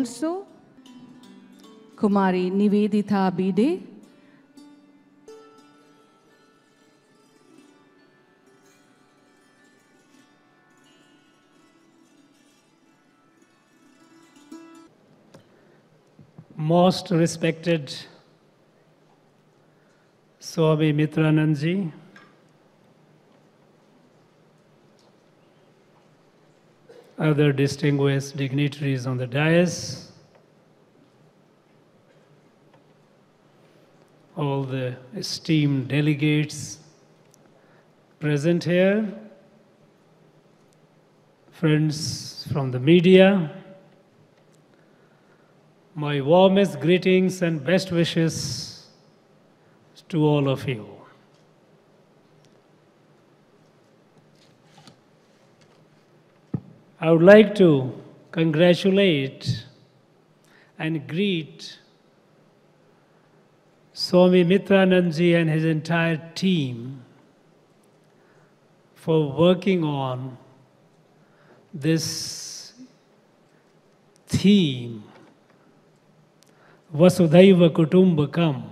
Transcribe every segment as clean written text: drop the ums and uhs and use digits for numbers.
also Kumari Nivedita Bide, Most respected Swami Mitranandji, other distinguished dignitaries on the dais, all the esteemed delegates present here, friends from the media, my warmest greetings and best wishes to all of you. I would like to congratulate and greet Swami Mitranandji and his entire team for working on this theme, Vasudhaiva Kutumbakam,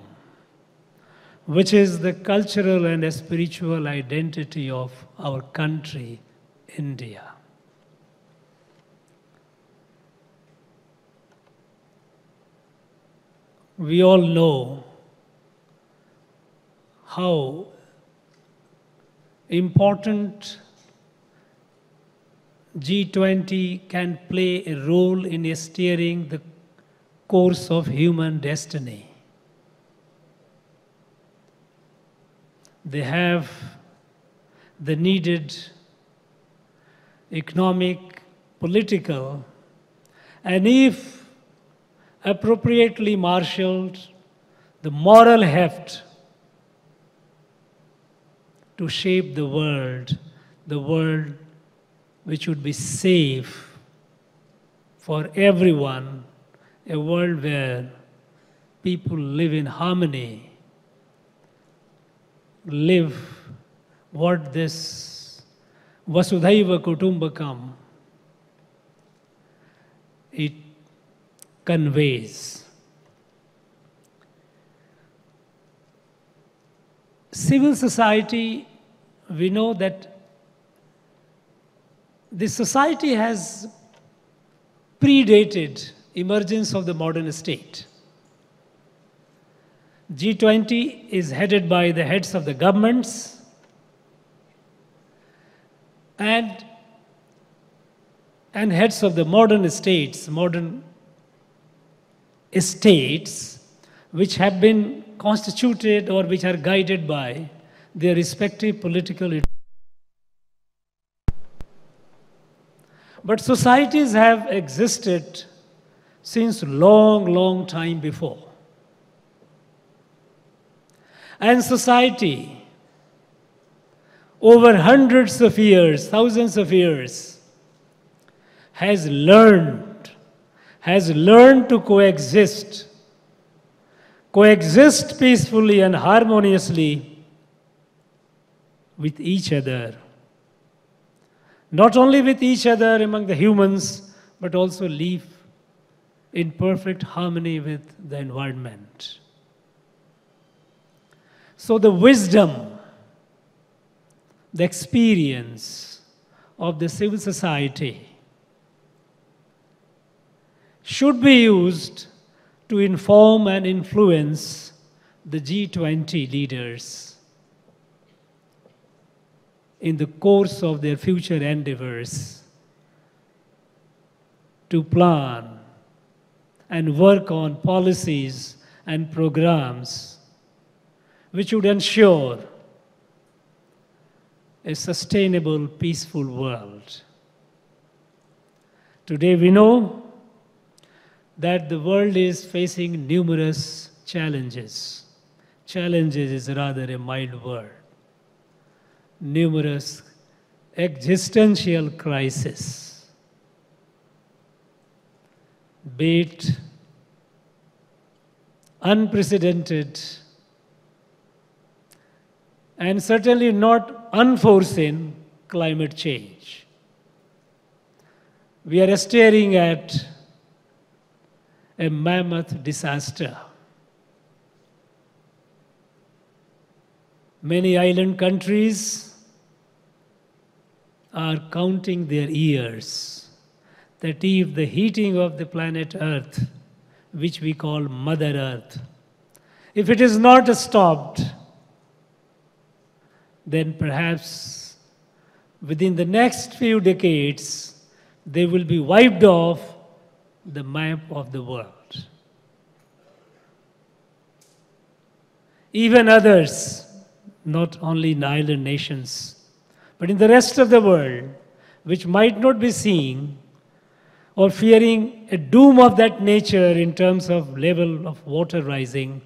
which is the cultural and spiritual identity of our country, India. We all know how important G20 can play a role in steering the course of human destiny. They have the needed economic, political, and if appropriately marshaled, the moral heft to shape the world which would be safe for everyone, a world where people live in harmony, live what this Vasudhaiva Kutumbakam it conveys. Civil society, we know that this society has predated emergence of the modern state. G20 is headed by the heads of the governments and heads of the modern states which have been constituted or which are guided by their respective political. But societies have existed since long time before. And society, over hundreds of years, thousands of years, has learned to coexist peacefully and harmoniously with each other. Not only with each other among the humans, but also live in perfect harmony with the environment. So the wisdom, the experience of the civil society should be used to inform and influence the G20 leaders in the course of their future endeavors to plan and work on policies and programs which would ensure a sustainable, peaceful world. Today we know that the world is facing numerous challenges. Challenges is rather a mild word. Numerous existential crises, be it unprecedented and certainly not unforeseen climate change. We are staring at a mammoth disaster. Many island countries are counting their years, that if the heating of the planet Earth, which we call Mother Earth, if it is not stopped, then perhaps within the next few decades, they will be wiped off the map of the world. Even others, not only in island nations, but in the rest of the world, which might not be seeing or fearing a doom of that nature in terms of level of water rising,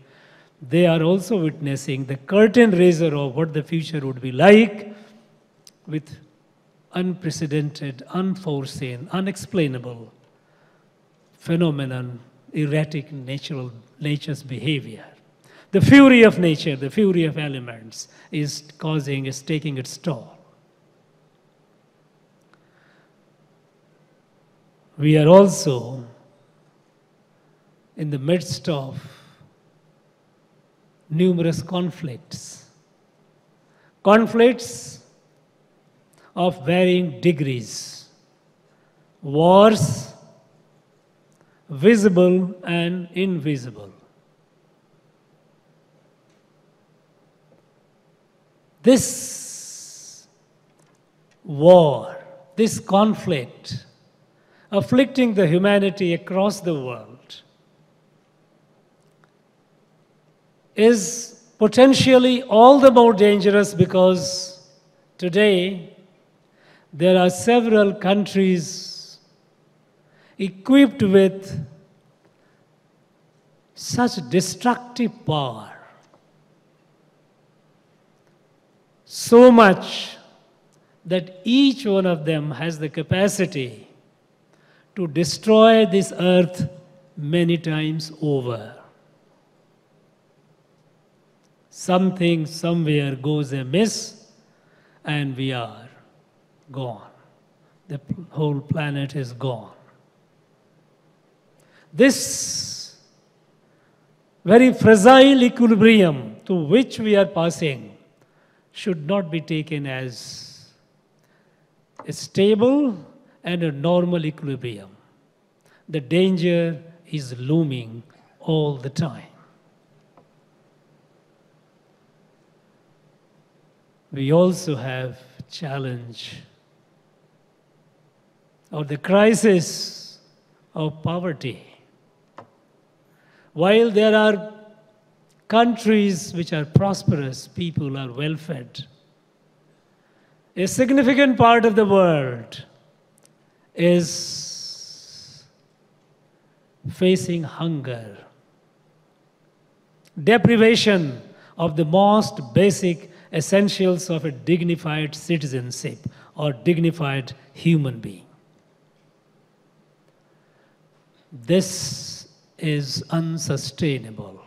they are also witnessing the curtain raiser of what the future would be like, with unprecedented, unforeseen, unexplainable phenomenon, erratic nature's behavior. The fury of nature, the fury of elements is taking its toll. We are also in the midst of numerous conflicts. Conflicts of varying degrees. Wars, visible and invisible. This war, this conflict, afflicting the humanity across the world, is potentially all the more dangerous because today there are several countries equipped with such destructive power, so much that each one of them has the capacity to destroy this earth many times over. Something somewhere goes amiss and we are gone. The whole planet is gone. This very fragile equilibrium to which we are passing should not be taken as a stable and a normal equilibrium. The danger is looming all the time. We also have challenge or the crisis of poverty. While there are countries which are prosperous, people are well-fed, a significant part of the world is facing hunger, deprivation of the most basic essentials of a dignified citizenship or dignified human being. This is unsustainable.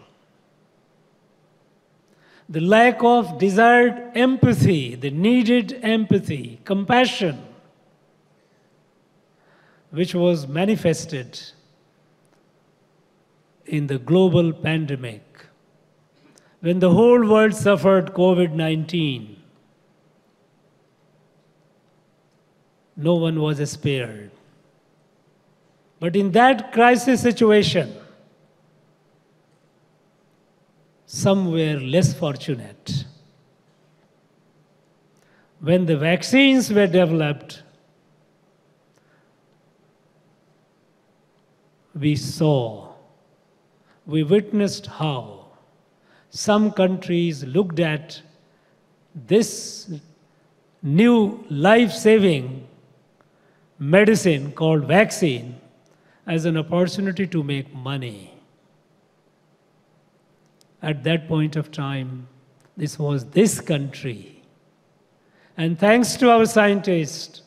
The lack of desired empathy, the needed empathy, compassion, which was manifested in the global pandemic, when the whole world suffered COVID-19, no one was spared. But in that crisis situation, some were less fortunate. When the vaccines were developed, we witnessed how some countries looked at this new life-saving medicine called vaccine as an opportunity to make money. At that point of time, this was this country. And thanks to our scientists,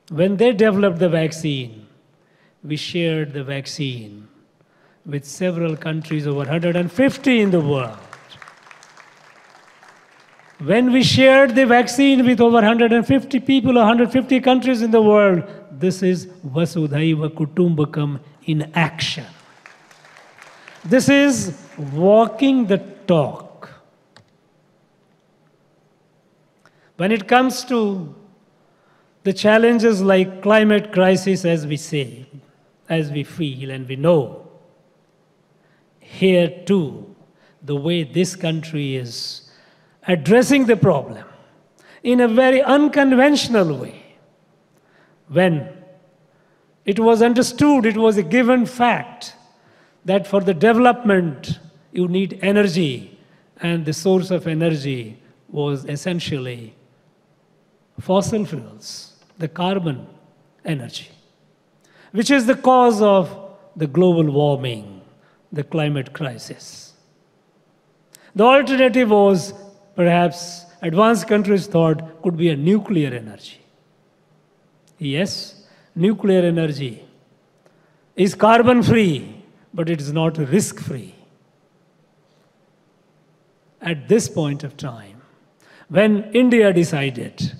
when they developed the vaccine, we shared the vaccine with several countries, over 150 in the world. When we shared the vaccine with over 150 people, 150 countries in the world, this is Vasudhaiva Kutumbakam in action. This is walking the talk. When it comes to the challenges like climate crisis, as we say, as we feel and we know, here too, the way this country is addressing the problem in a very unconventional way. When it was understood, it was a given fact that for the development you need energy, and the source of energy was essentially fossil fuels, the carbon energy, which is the cause of the global warming, the climate crisis. The alternative was, perhaps, advanced countries thought could be a nuclear energy. Yes, nuclear energy is carbon-free, but it is not risk-free. At this point of time, when India decided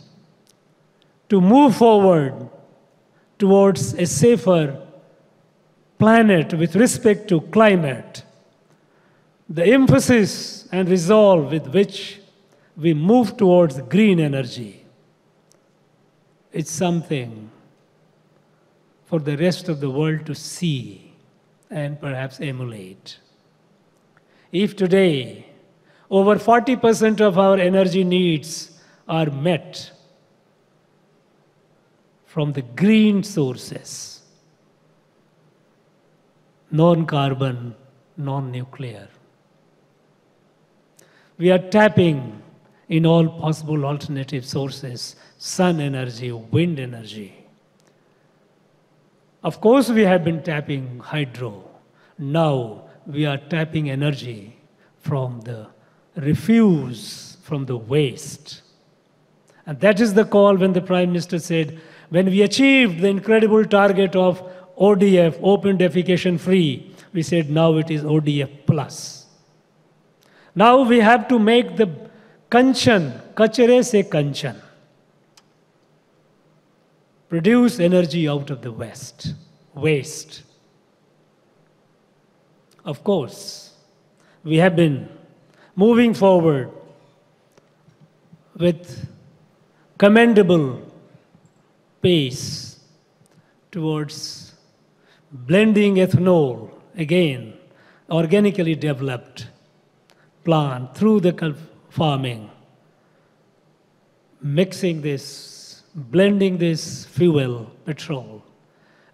to move forward towards a safer planet with respect to climate, the emphasis and resolve with which we move towards green energy, it's something for the rest of the world to see and perhaps emulate. If today over 40% of our energy needs are met from the green sources, non-carbon, non-nuclear, we are tapping in all possible alternative sources, sun energy, wind energy. Of course, we have been tapping hydro. Now we are tapping energy from the refuse, from the waste. And that is the call when the Prime Minister said, when we achieved the incredible target of ODF, open defecation free, we said now it is ODF plus. Now we have to make the kanchan, kachare se kanchan, produce energy out of the waste. Of course, we have been moving forward with commendable pace towards blending ethanol, again, organically developed plant through the farming, mixing this, blending this fuel, petrol,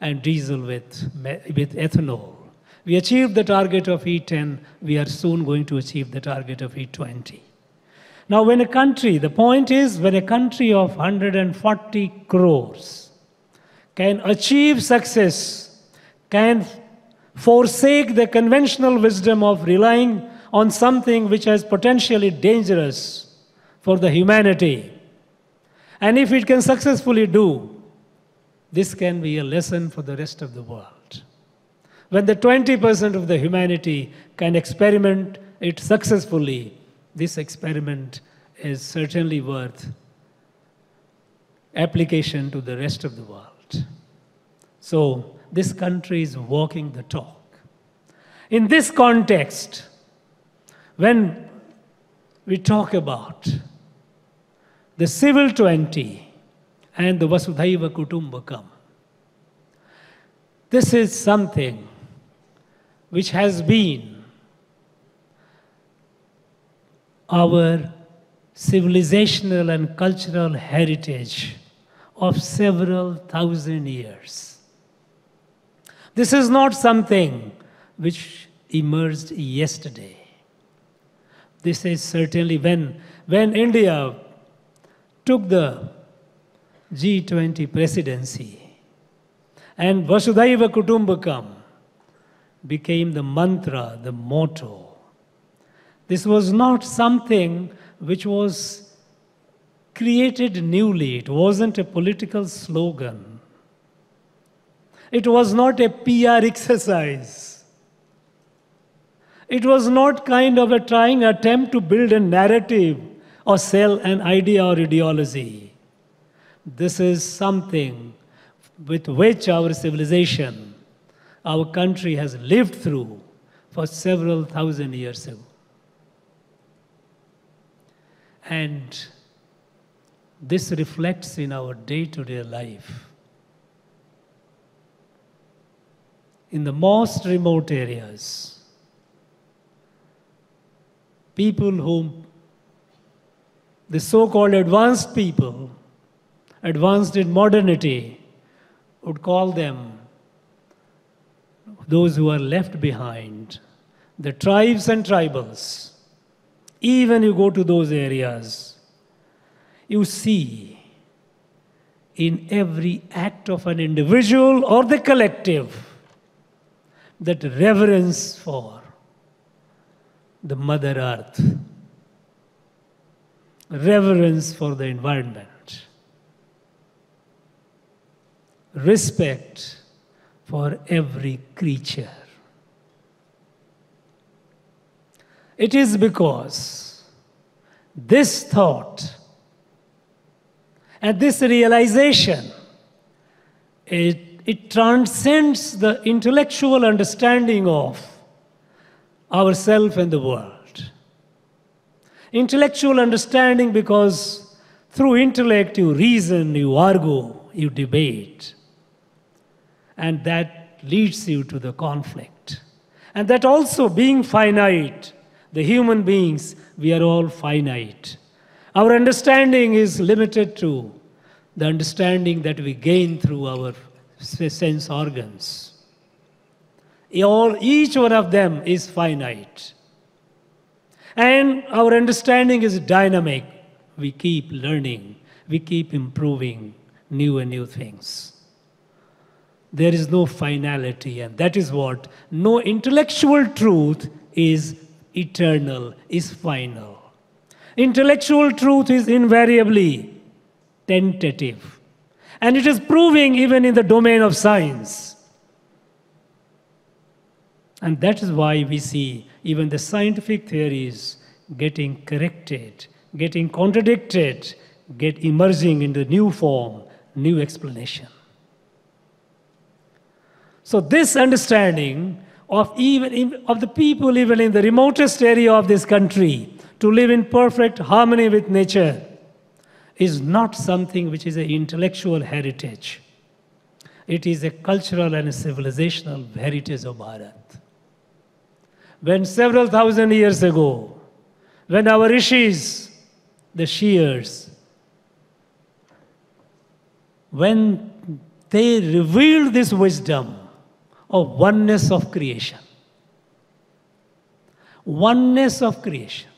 and diesel with ethanol. We achieved the target of E10. We are soon going to achieve the target of E20. Now, when a country, the point is, when a country of 140 crores can achieve success, can forsake the conventional wisdom of relying on something which is potentially dangerous for the humanity, and if it can successfully do, this can be a lesson for the rest of the world. When the 20% of the humanity can experiment it successfully, this experiment is certainly worth application to the rest of the world. So this country is walking the talk. In this context, when we talk about the Civil 20 and the Vasudhaiva Kutumbakam, this is something which has been our civilizational and cultural heritage of several thousand years. This is not something which emerged yesterday. This is certainly when India took the G20 presidency and Vasudhaiva Kutumbakam became the mantra, the motto. This was not something which was created newly. It wasn't a political slogan. It was not a PR exercise. It was not kind of a trying attempt to build a narrative or sell an idea or ideology. This is something with which our civilization our country has lived through for several thousand years ago. And this reflects in our day-to-day life. In the most remote areas, people whom the so-called advanced people, advanced in modernity, would call them those who are left behind, the tribes and tribals. Even you go to those areas, you see in every act of an individual or the collective that reverence for the Mother Earth, reverence for the environment, respect for every creature. It is because this thought and this realization, it transcends the intellectual understanding of ourselves and the world. Intellectual understanding because through intellect you reason, you argue, you debate. And that leads you to the conflict. And that also being finite, the human beings, we are all finite. Our understanding is limited to the understanding that we gain through our sense organs. Each one of them is finite. And our understanding is dynamic. We keep learning, we keep improving new and new things. There is no finality, and that is what no intellectual truth is eternal, is final. Intellectual truth is invariably tentative. And it is proving even in the domain of science. And that is why we see even the scientific theories getting corrected, getting contradicted, emerging in the new form, new explanation. So this understanding of the people even in the remotest area of this country to live in perfect harmony with nature is not something which is an intellectual heritage. It is a cultural and a civilizational heritage of Bharat. When several thousand years ago, when our rishis, the seers, when they revealed this wisdom of oneness of creation, oneness of creation,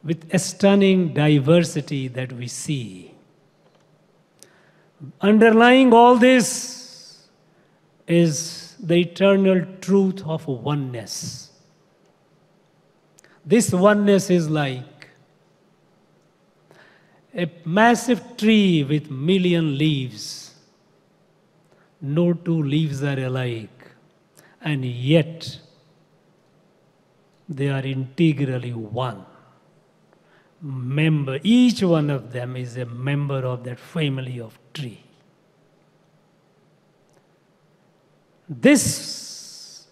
with a stunning diversity that we see. Underlying all this is the eternal truth of oneness. This oneness is like a massive tree with million leaves. No two leaves are alike, and yet they are integrally one. Member, each one of them is a member of that family of tree. This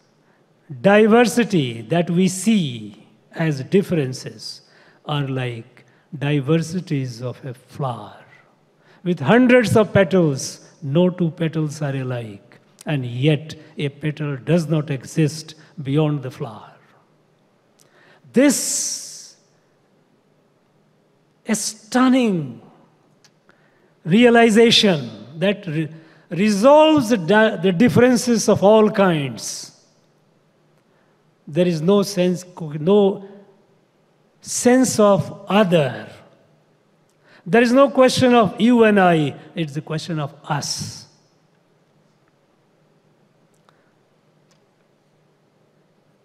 diversity that we see as differences are like diversities of a flower. With hundreds of petals, no two petals are alike, and yet a petal does not exist beyond the flower. This a stunning realization that resolves the differences of all kinds. There is no sense of other. There is no question of you and I, it's the question of us.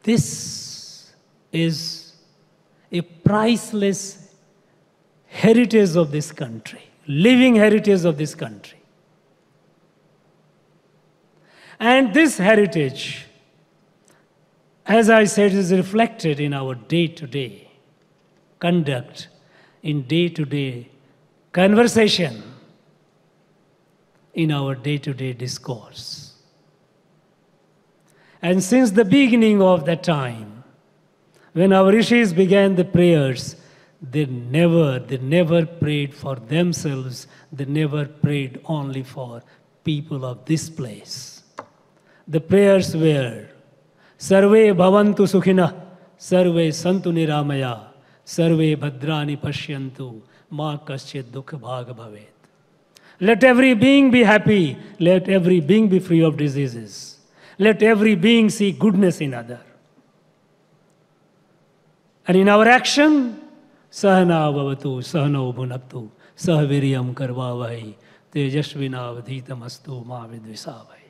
This is a priceless heritage of this country, living heritage of this country. And this heritage, as I said, is reflected in our day-to-day conduct, in day-to-day conversation, in our day-to-day discourse. And since the beginning of that time, when our rishis began the prayers, they never prayed for themselves. They never prayed only for people of this place. The prayers were, Sarve bhavantu sukhina, Sarve santu niramaya, Sarve bhadrani pashyantu, ma kaschit dukha bhaga bhavet. Let every being be happy. Let every being be free of diseases. Let every being see goodness in other. And in our action, Sahana bhavatu, Sahano bhunaktu, Sahaviryam karvavai, Tejashvina vadhitamastu ma vidvisavai.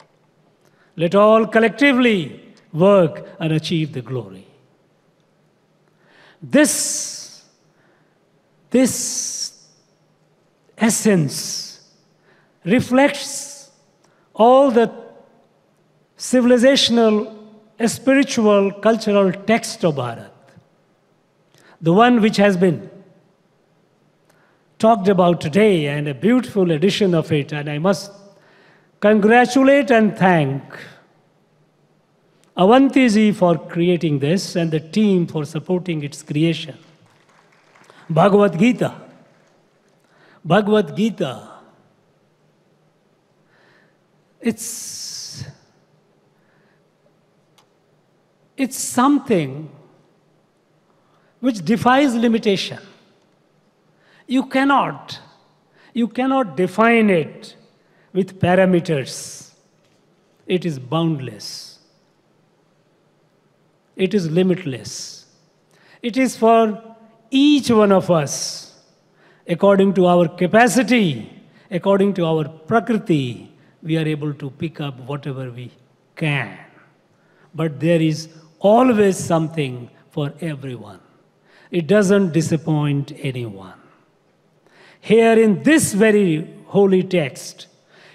Let all collectively work and achieve the glory. This essence reflects all the civilizational, spiritual, cultural text of Bharat. The one which has been talked about today, and a beautiful edition of it, and I must congratulate and thank Avantiji for creating this and the team for supporting its creation. Bhagavad Gita. Bhagavad Gita. It's something which defies limitation. You cannot define it with parameters. It is boundless. It is limitless. It is for each one of us, according to our capacity, according to our prakriti, we are able to pick up whatever we can. But there is always something for everyone. It doesn't disappoint anyone. Here in this very holy text,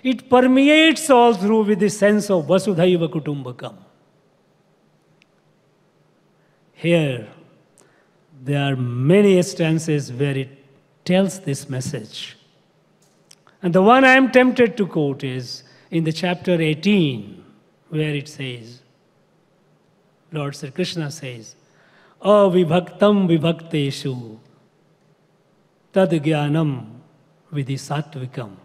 it permeates all through with the sense of Vasudhaiva Kutumbakam. Here, there are many instances where it tells this message. And the one I am tempted to quote is in the chapter 18, where it says, Lord Sri Krishna says, Avibhaktam vibhakteshu tad jnanam vidhi sattvikam.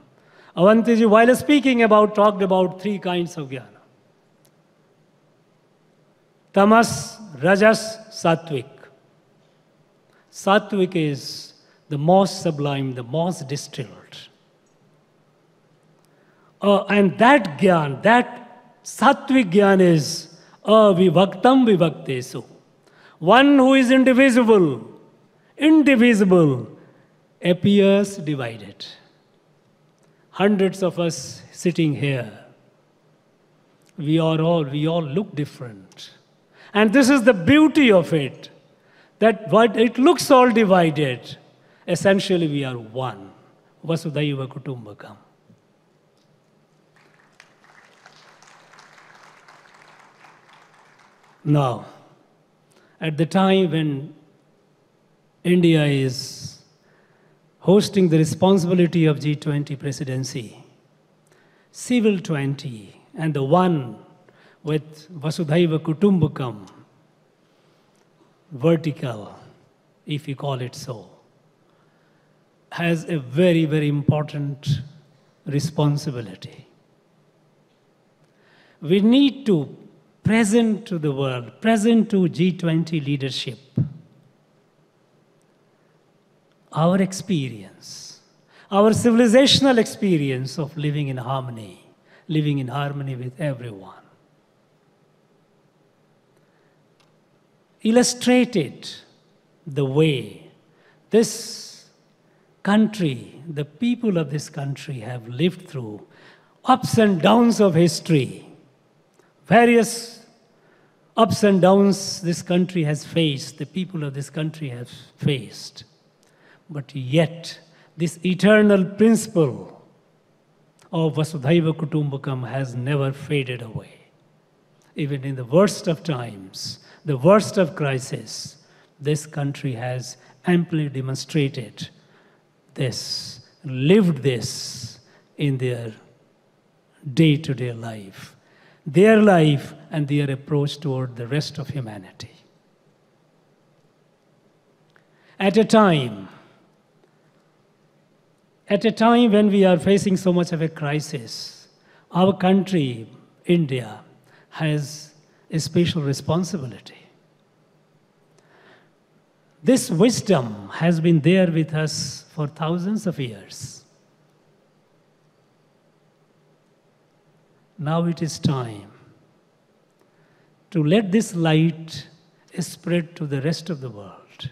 Avantiji, while speaking talked about three kinds of jnana. Tamas, Rajas, Sattvic. Sattvic is the most sublime, the most distilled. And that jnana, that Sattvic jnana is avibhaktam vibhaktesu. One who is indivisible appears divided. Hundreds of us sitting here, we all look different. And this is the beauty of it, that what it looks all divided, essentially we are one. Vasudhaiva Kutumbakam. Now, at the time when India is hosting the responsibility of G20 presidency, Civil 20 and the one with Vasudhaiva Kutumbakam, vertical, if you call it so, has a very, very important responsibility. We need to present to the world, present to G20 leadership, our experience, our civilizational experience of living in harmony with everyone. Illustrated the way this country, the people of this country have lived through ups and downs of history. Various ups and downs this country has faced, the people of this country have faced. But yet, this eternal principle of Vasudhaiva Kutumbakam has never faded away. Even in the worst of times, the worst of crisis, this country has amply demonstrated this, lived this in their day-to-day life, their life and their approach toward the rest of humanity. At a time when we are facing so much of a crisis, our country, India, has a special responsibility. This wisdom has been there with us for thousands of years. Now it is time to let this light spread to the rest of the world.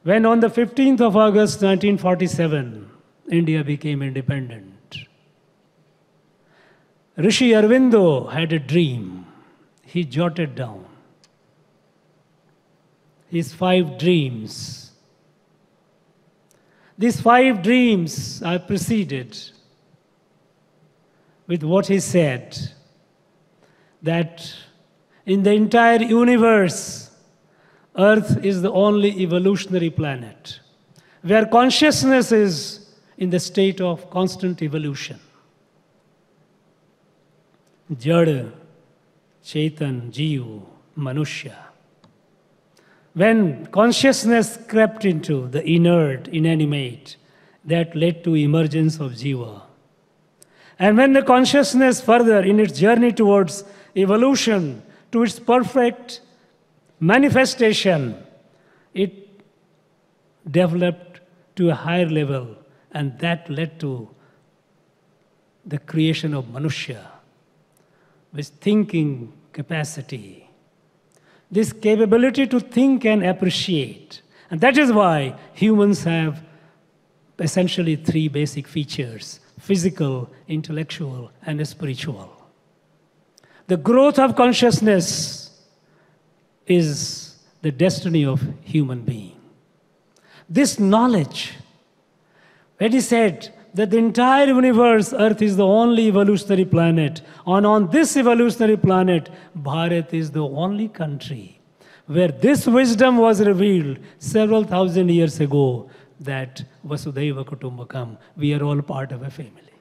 When on the 15th of August 1947, India became independent, Rishi Aurobindo had a dream. He jotted down his 5 dreams. These 5 dreams are preceded with what he said, that in the entire universe, Earth is the only evolutionary planet where consciousness is in the state of constant evolution. Jada, Chetan, Jeev, Manushya. When consciousness crept into the inert, inanimate, that led to emergence of Jiva. And when the consciousness further in its journey towards evolution, to its perfect manifestation, it developed to a higher level, and that led to the creation of Manushya, with thinking capacity. This capability to think and appreciate. And that is why humans have essentially 3 basic features: physical, intellectual, and spiritual. The growth of consciousness is the destiny of human being. This knowledge, when he said that the entire universe, Earth is the only evolutionary planet, and on this evolutionary planet, Bharat is the only country where this wisdom was revealed several thousand years ago, that Vasudhaiva Kutumbakam, we are all part of a family.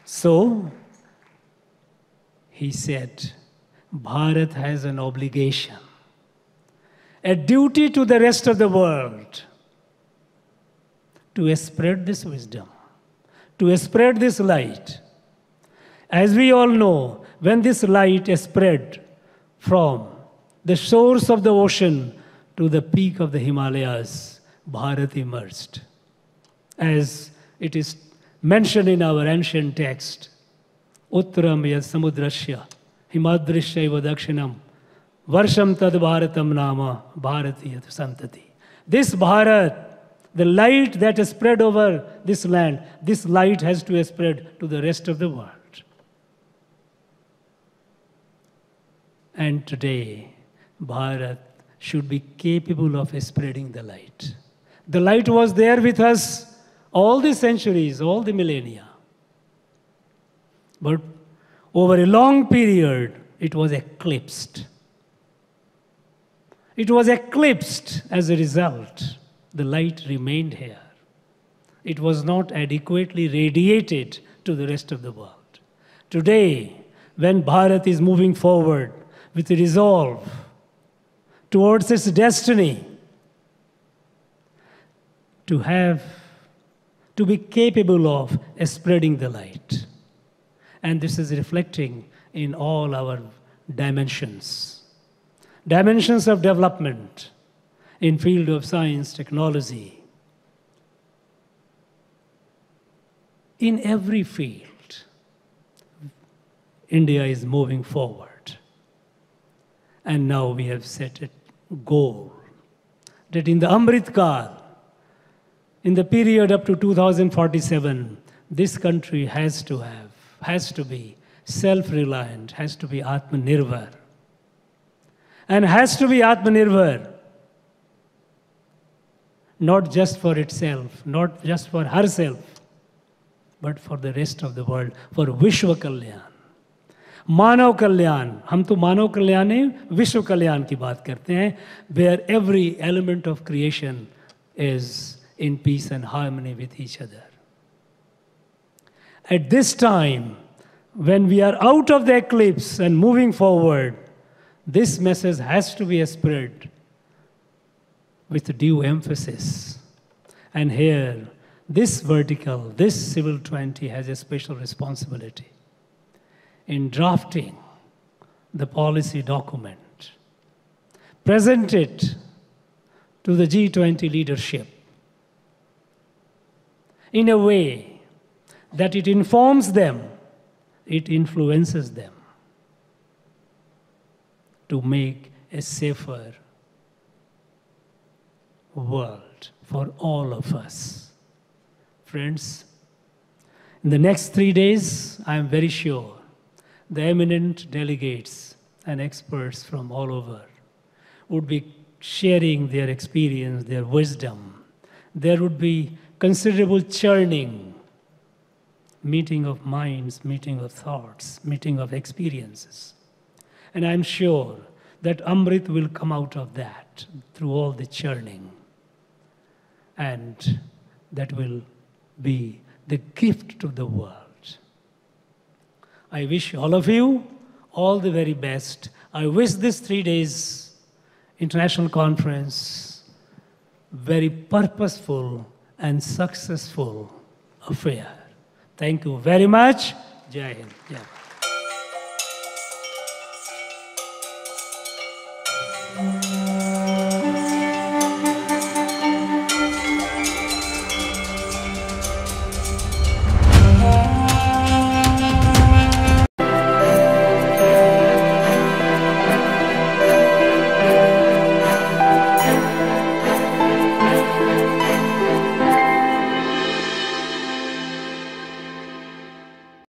So, he said, Bharat has an obligation, a duty to the rest of the world to spread this wisdom, to spread this light. As we all know, when this light is spread from the shores of the ocean to the peak of the Himalayas, Bharat emerged. As it is mentioned in our ancient text, Uttaram yad samudrasya, himadrishya dakshinam, varsham tad bharatam nama, bharatiyat santati. This Bharat, the light that is spread over this land, this light has to spread to the rest of the world. And today, Bharat should be capable of spreading the light. The light was there with us all the centuries, all the millennia. But over a long period, it was eclipsed. It was eclipsed as a result. The light remained here. It was not adequately radiated to the rest of the world. Today, when Bharat is moving forward with resolve towards its destiny, to be capable of spreading the light. And this is reflecting in all our dimensions. Dimensions of development in field of science, technology. In every field, India is moving forward. And now we have set a goal that in the Amrit Kal, in the period up to 2047, this country has to be self-reliant, has to be Atmanirbhar. And has to be Atmanirbhar not just for itself, not just for herself, but for the rest of the world, for Vishwa Kalyan. मानव कल्याण, हम तो मानव कल्याण नहीं, विश्व कल्याण की बात करते हैं, where every element of creation is in peace and harmony with each other. At this time, when we are out of the eclipse and moving forward, this message has to be spread with due emphasis. And here, this vertical, this C20 has a special responsibility in drafting the policy document, present it to the G20 leadership in a way that it informs them, it influences them to make a safer world for all of us. Friends, in the next 3 days, I am very sure the eminent delegates and experts from all over would be sharing their experience, their wisdom. There would be considerable churning, meeting of minds, meeting of thoughts, meeting of experiences. And I'm sure that Amrit will come out of that through all the churning. And that will be the gift to the world. I wish all of you all the very best. I wish this 3 days international conference very purposeful and successful affair. Thank you very much. Jai Hind. Yeah.